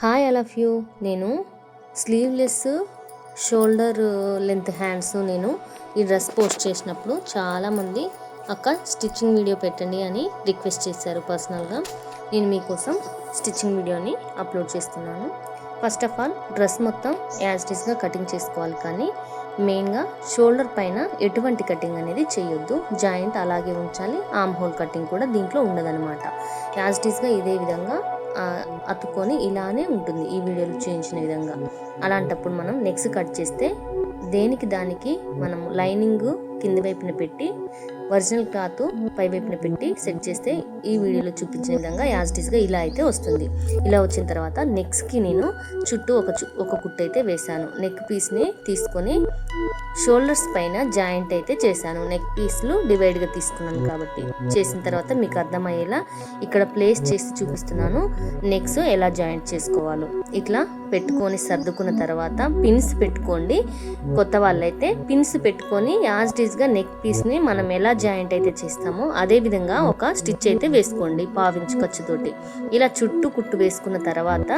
Hi all of you. నేను sleeveless shoulder length hands నేను ఈ డ్రెస్ పోస్ట్ చేసినప్పుడు చాలామంది అక్క స్టిచ్చింగ్ వీడియో పెట్టండి అని రిక్వెస్ట్ చేశారు. పర్సనల్గా నేను మీకోసం స్టిచ్చింగ్ వీడియోని అప్లోడ్ చేస్తున్నాను. ఫస్ట్ ఆఫ్ ఆల్ డ్రెస్ మొత్తం యాజ్ ఇట్ ఈస్గా కటింగ్ చేసుకోవాలి, కానీ మెయిన్గా షోల్డర్ పైన ఎటువంటి కటింగ్ అనేది చేయొద్దు. జాయింట్ అలాగే ఉంచాలి. ఆర్మ్ హోల్ కటింగ్ కూడా దీంట్లో ఉండదన్నమాట. యాజ్ ఇట్ ఈస్గా ఇదే విధంగా అతుక్కొని ఇలానే ఉంటుంది ఈ వీడియోలో చూపించిన విధంగా. అలాంటప్పుడు మనం నెక్స్ట్ కట్ చేస్తే దేనికి దానికి మనం లైనింగ్ కింది వైపున పెట్టి ఒరిజినల్ క్లాత్ పై వైపున పెట్టి సెట్ చేస్తే ఈ వీడియోలో చూపించిన విధంగా యాజ్ ఇట్ ఈస్గా ఇలా అయితే వస్తుంది. ఇలా వచ్చిన తర్వాత నెక్స్ట్కి నేను చుట్టూ ఒక కుట్టు అయితే వేశాను. నెక్ పీస్ని తీసుకొని షోల్డర్స్ పైన జాయింట్ అయితే చేశాను. నెక్ పీస్లు డివైడ్గా తీసుకున్నాను కాబట్టి చేసిన తర్వాత మీకు అర్థమయ్యేలా ఇక్కడ ప్లేస్ చేసి చూపిస్తున్నాను. నెక్స్ ఎలా జాయింట్ చేసుకోవాలో ఇట్లా పెట్టుకొని సర్దుకున్న తర్వాత పిన్స్ పెట్టుకోండి. కొత్త వాళ్ళైతే పిన్స్ పెట్టుకొని యాజ్ ఇట్ ఈస్గా నెక్ పీస్ని మనం ఎలా జాయింట్ అయితే చేస్తామో అదే విధంగా ఒక స్టిచ్ అయితే వేసుకోండి పావించు ఖర్చుతోటి. ఇలా చుట్టూ కుట్టు వేసుకున్న తర్వాత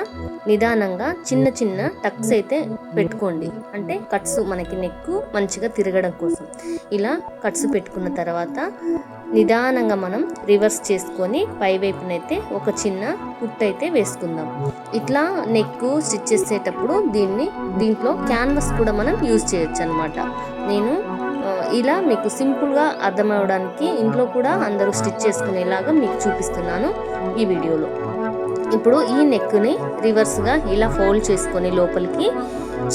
నిదానంగా చిన్న చిన్న టక్స్ అయితే పెట్టుకోండి, అంటే కట్స్ మనకి నెక్ మంచిగా తిరగడం కోసం. ఇలా కట్స్ పెట్టుకున్న తర్వాత నిదానంగా మనం రివర్స్ చేసుకొని పై వైపునైతే ఒక చిన్న కుట్టు అయితే వేసుకుందాం. ఇట్లా నెక్ స్టిచ్ చేసేటప్పుడు దీంట్లో క్యాన్వాస్ కూడా మనం యూజ్ చేయొచ్చు అనమాట. నేను ఇలా మీకు సింపుల్గా అర్థమవడానికి ఇంట్లో కూడా అందరూ స్టిచ్ చేసుకునేలాగా మీకు చూపిస్తున్నాను ఈ వీడియోలో. ఇప్పుడు ఈ నెక్ని రివర్స్గా ఇలా ఫోల్డ్ చేసుకొని లోపలికి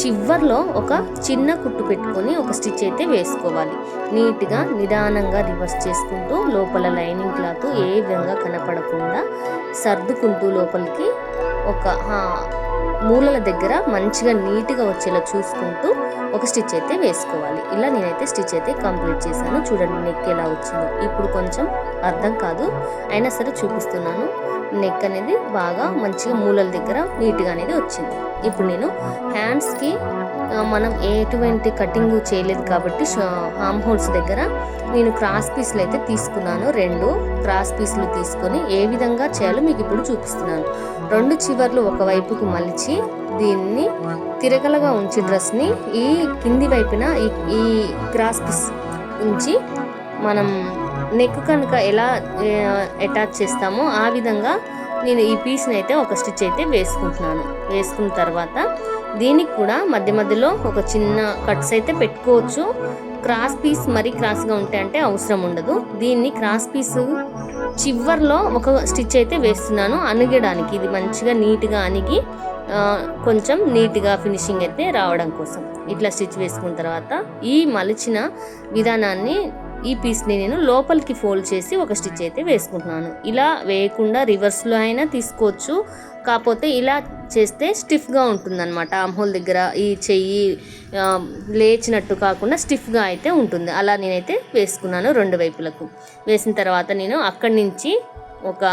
చివర్లో ఒక చిన్న కుట్టు పెట్టుకొని ఒక స్టిచ్ అయితే వేసుకోవాలి. నీట్గా నిదానంగా రివర్స్ చేసుకుంటూ లోపల లైనింగ్ క్లాత్ ఏ విధంగా కనపడకుండా సర్దుకుంటూ లోపలికి ఒక మూలల దగ్గర మంచిగా నీట్గా వచ్చేలా చూసుకుంటూ ఒక స్టిచ్ అయితే వేసుకోవాలి. ఇలా నేనైతే స్టిచ్ అయితే కంప్లీట్ చేశాను. చూడండి నెక్ ఎలా వచ్చిందో. ఇప్పుడు కొంచెం అర్థం కాదు అయినా సరే చూపిస్తున్నాను. నెక్ అనేది బాగా మంచిగా మూలల దగ్గర నీట్గా అనేది వచ్చింది. ఇప్పుడు నేను హ్యాండ్స్కి మనం ఎటువంటి కటింగ్ చేయలేదు కాబట్టి ఆర్మ్ హోల్స్ దగ్గర నేను క్రాస్ పీస్లు అయితే తీసుకున్నాను. 2 క్రాస్ పీస్లు తీసుకొని ఏ విధంగా చేయాలో మీకు ఇప్పుడు చూపిస్తున్నాను. 2 చివర్లు ఒకవైపుకు మలిచి దీన్ని తిరగలగా ఉంచి డ్రెస్ని ఈ కింది వైపున ఈ క్రాస్ పీస్ ఉంచి మనం నెక్ కనుక ఎలా అటాచ్ చేస్తామో ఆ విధంగా నేను ఈ పీస్ని అయితే ఒక స్టిచ్ అయితే వేసుకుంటున్నాను. వేసుకున్న తర్వాత దీనికి కూడా మధ్య మధ్యలో ఒక చిన్న కట్స్ అయితే పెట్టుకోవచ్చు. క్రాస్ పీస్ మరీ క్రాస్గా ఉంటే అంటే అవసరం ఉండదు. దీన్ని క్రాస్ పీస్ చివర్లో ఒక స్టిచ్ అయితే వేస్తున్నాను అణగడానికి. ఇది మంచిగా నీట్గా అణిగి కొంచెం నీట్గా ఫినిషింగ్ అయితే రావడం కోసం ఇట్లా స్టిచ్ వేసుకున్న తర్వాత ఈ మలిచిన విధానాన్ని ఈ పీస్ని నేను లోపలికి ఫోల్డ్ చేసి ఒక స్టిచ్ అయితే వేసుకుంటున్నాను. ఇలా వేయకుండా రివర్స్లో అయినా తీసుకోవచ్చు, కాకపోతే ఇలా చేస్తే స్టిఫ్గా ఉంటుందన్నమాట. ఆర్మ్ హోల్ దగ్గర ఈ చెయ్యి లేచినట్టు కాకుండా స్టిఫ్గా అయితే ఉంటుంది. అలా నేనైతే వేసుకున్నాను 2 వైపులకు. వేసిన తర్వాత నేను అక్కడి నుంచి ఒక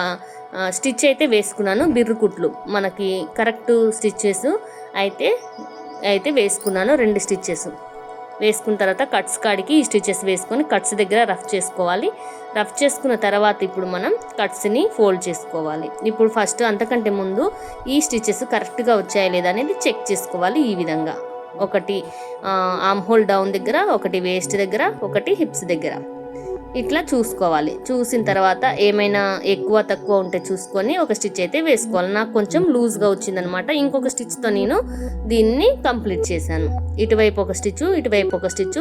స్టిచ్ అయితే వేసుకున్నాను. బిర్రు కుట్లు మనకి కరెక్ట్ స్టిచ్చెస్ అయితే వేసుకున్నాను. 2 స్టిచ్చెస్ వేసుకున్న తర్వాత కట్స్ కాడికి ఈ స్టిచెస్ వేసుకొని కట్స్ దగ్గర రఫ్ చేసుకోవాలి. రఫ్ చేసుకున్న తర్వాత ఇప్పుడు మనం కట్స్ని ఫోల్డ్ చేసుకోవాలి. ఇప్పుడు ఫస్ట్ అంతకంటే ముందు ఈ స్టిచెస్ కరెక్ట్గా వచ్చాయా లేదా అనేది చెక్ చేసుకోవాలి. ఈ విధంగా ఒకటి ఆర్మ్ హోల్ డౌన్ దగ్గర, ఒకటి వేస్ట్ దగ్గర, ఒకటి హిప్స్ దగ్గర ఇట్లా చూసుకోవాలి. చూసిన తర్వాత ఏమైనా ఎక్కువ తక్కువ ఉంటే చూసుకొని ఒక స్టిచ్ అయితే వేసుకోవాలి. నాకు కొంచెం లూజ్గా వచ్చిందనమాట. ఇంకొక స్టిచ్తో నేను దీన్ని కంప్లీట్ చేశాను. ఇటువైపు ఒక స్టిచ్, ఇటువైపు ఒక స్టిచ్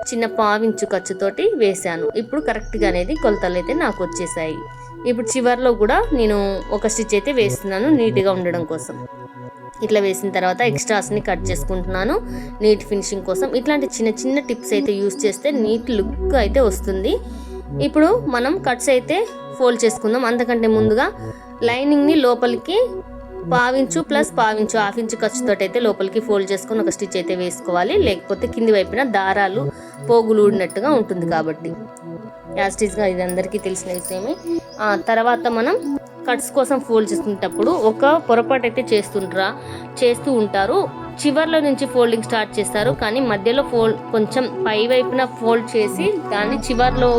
చిన్న పావించు ఖర్చుతోటి వేశాను. ఇప్పుడు కరెక్ట్గా అనేది కొలతలు అయితే నాకు వచ్చేసాయి. ఇప్పుడు చివర్లో కూడా నేను ఒక స్టిచ్ అయితే వేస్తున్నాను నీట్గా ఉండడం కోసం. ఇట్లా వేసిన తర్వాత ఎక్స్ట్రాస్ని కట్ చేసుకుంటున్నాను నీట్ ఫినిషింగ్ కోసం. ఇట్లాంటి చిన్న చిన్న టిప్స్ అయితే యూస్ చేస్తే నీట్ లుక్ అయితే వస్తుంది. ఇప్పుడు మనం కట్స్ అయితే ఫోల్డ్ చేసుకుందాం. అంతకంటే ముందుగా లైనింగ్ని లోపలికి పావించు ప్లస్ పావించు ½ ఇంచు ఖర్చుతో అయితే లోపలికి ఫోల్డ్ చేసుకొని ఒక స్టిచ్ అయితే వేసుకోవాలి. లేకపోతే కింది వైపున దారాలు పోగులు ఊడినట్టుగా ఉంటుంది కాబట్టి. యాస్టిస్గా ఇది అందరికీ తెలిసిన విషయమే. తర్వాత మనం కట్స్ కోసం ఫోల్డ్ చేసుకునేటప్పుడు ఒక పొరపాటు అయితే చేస్తూ ఉంటారు. చివర్లో నుంచి ఫోల్డింగ్ స్టార్ట్ చేస్తారు, కానీ మధ్యలో కొంచెం పై వైపున ఫోల్డ్ చేసి దాన్ని చివర్లో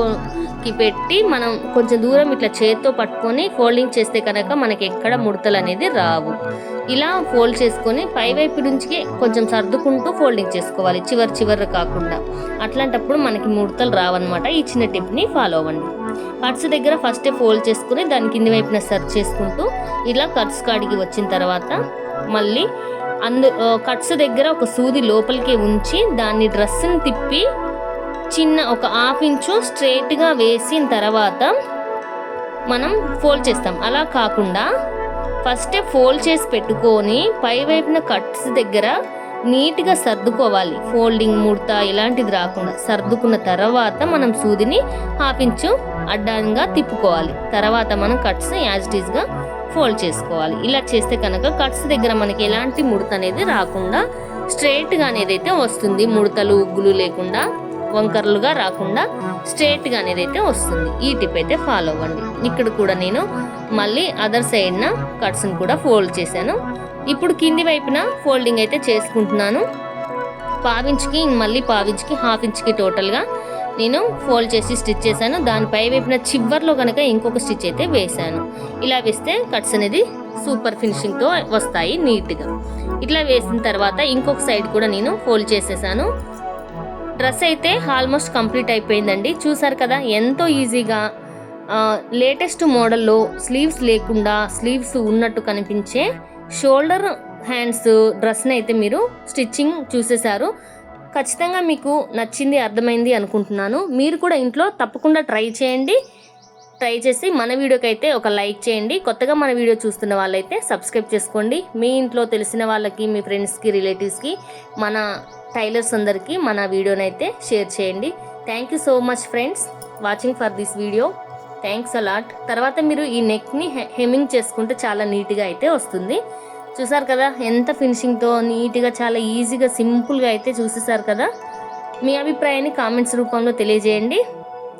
కి పెట్టి మనం కొంచెం దూరం ఇట్లా చేత్తో పట్టుకొని ఫోల్డింగ్ చేస్తే కనుక మనకి ఎక్కడ ముడతలు అనేది రావు. ఇలా ఫోల్డ్ చేసుకొని పైవైపు నుంచి కొంచెం సర్దుకుంటూ ఫోల్డింగ్ చేసుకోవాలి, చివరి కాకుండా. అట్లాంటప్పుడు మనకి ముడతలు రావన్నమాట. ఈ చిన్న టిప్ని ఫాలో అవ్వండి. కట్స్ దగ్గర ఫస్టే ఫోల్డ్ చేసుకుని దాని కింది వైపున సర్చ్ చేసుకుంటూ ఇలా కట్స్ కాడికి వచ్చిన తర్వాత మళ్ళీ కట్స్ దగ్గర ఒక సూది లోపలికి ఉంచి దాన్ని డ్రెస్ని తిప్పి చిన్న ఒక 1/2 ఇంచు స్ట్రైట్గా వేసిన తర్వాత మనం ఫోల్డ్ చేస్తాం. అలా కాకుండా ఫస్టే ఫోల్డ్ చేసి పెట్టుకొని పైవైపున కట్స్ దగ్గర నీట్గా సర్దుకోవాలి. ఫోల్డింగ్ ముడత ఇలాంటిది రాకుండా సర్దుకున్న తర్వాత మనం సూదిని 1/2 ఇంచు అడ్డంగా తిప్పుకోవాలి. తర్వాత మనం కట్స్ యాజ్ ఇట్ ఈస్గా ఫోల్డ్ చేసుకోవాలి. ఇలా చేస్తే కనుక కట్స్ దగ్గర మనకి ఎలాంటి ముడత అనేది రాకుండా స్ట్రైట్గా అనేదైతే వస్తుంది. ముడతలు ఉగ్గులు లేకుండా వంకర్లుగా రాకుండా స్ట్రైట్గా అనేదైతే వస్తుంది. ఈ టిప్ అయితే ఫాలో అవ్వండి. ఇక్కడ కూడా నేను మళ్ళీ అదర్ సైడ్న కట్స్ని కూడా ఫోల్డ్ చేశాను. ఇప్పుడు కింది వైపున ఫోల్డింగ్ అయితే చేసుకుంటున్నాను. పావించుకి మళ్ళీ పావించుకి 1/2 ఇంచుకి టోటల్గా నేను ఫోల్డ్ చేసి స్టిచ్ చేశాను. దానిపై వైపున చివర్లో కనుక ఇంకొక స్టిచ్ అయితే వేశాను. ఇలా వేస్తే కట్స్ అనేది సూపర్ ఫినిషింగ్తో వస్తాయి నీట్గా. ఇట్లా వేసిన తర్వాత ఇంకొక సైడ్ కూడా నేను ఫోల్డ్ చేసేసాను. డ్రెస్ అయితే ఆల్మోస్ట్ కంప్లీట్ అయిపోయిందండి. చూసారు కదా ఎంతో ఈజీగా లేటెస్ట్ మోడల్లో స్లీవ్స్ లేకుండా స్లీవ్స్ ఉన్నట్టు కనిపించే షోల్డర్ హ్యాండ్స్ డ్రెస్ని అయితే మీరు స్టిచ్చింగ్ చూసేశారు. ఖచ్చితంగా మీకు నచ్చింది, అర్థమైంది అనుకుంటున్నాను. మీరు కూడా ఇంట్లో తప్పకుండా ట్రై చేయండి. ట్రై చేసి మన వీడియోకి అయితే ఒక లైక్ చేయండి. కొత్తగా మన వీడియో చూస్తున్న వాళ్ళైతే సబ్స్క్రైబ్ చేసుకోండి. మీ ఇంట్లో తెలిసిన వాళ్ళకి, మీ ఫ్రెండ్స్కి, రిలేటివ్స్కి, మన టైలర్స్ అందరికీ మన వీడియోని అయితే షేర్ చేయండి. Thank you so much friends watching for this video. Thanks a lot. తర్వాత మీరు ఈ నెక్ని హెమ్మింగ్ చేసుకుంటే చాలా నీట్గా అయితే వస్తుంది. చూసారు కదా ఎంత ఫినిషింగ్తో నీట్గా చాలా ఈజీగా సింపుల్గా అయితే చూసేసారు కదా. మీ అభిప్రాయాన్ని కామెంట్స్ రూపంలో తెలియజేయండి.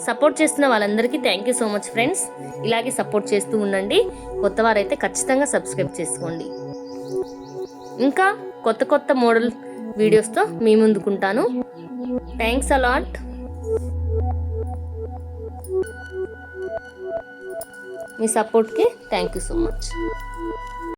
సపోర్ట్ చేస్తున్న వాళ్ళందరికీ thank you so much friends. ఇలాగే సపోర్ట్ చేస్తూ ఉండండి. కొత్త వారైతే ఖచ్చితంగా సబ్స్క్రైబ్ చేసుకోండి. ఇంకా కొత్త మోడల్ వీడియోస్తో మీ ముందుకుంటాను. Thanks a lot. మీ సపోర్ట్కి థ్యాంక్ యూ సో మచ్.